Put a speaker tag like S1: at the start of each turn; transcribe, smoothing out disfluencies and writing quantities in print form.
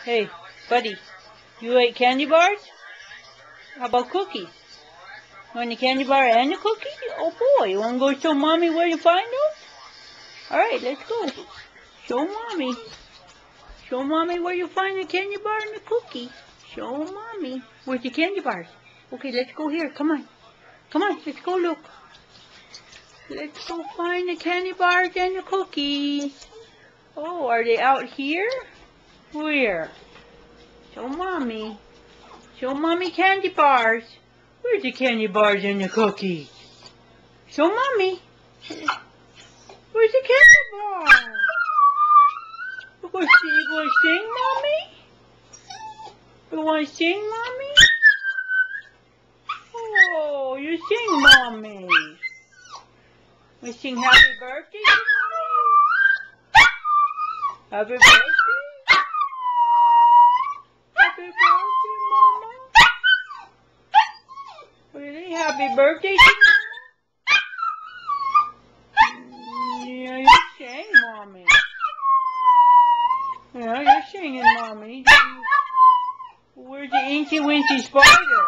S1: Hey, buddy, you ate candy bars? How about cookies? Want a candy bar and a cookie? Oh boy, you want to go show mommy where you find those? Alright, let's go. Show mommy. Show mommy where you find the candy bar and the cookie. Show mommy. Where's the candy bars? Okay, let's go here. Come on. Come on, let's go look. Let's go find the candy bars and the cookies. Oh, are they out here? Where? Show mommy. Show mommy candy bars. Where's the candy bars and the cookies? Show mommy. Where's the candy bars? You going to sing, mommy? You want to sing, mommy? Oh, you sing, mommy. We sing happy birthday to mommy? Happy birthday? Happy birthday, mama? Really? Happy birthday to mama? Yeah, you sing, mommy. Yeah, you're singing, mommy. Where's the Inky Winky Spider?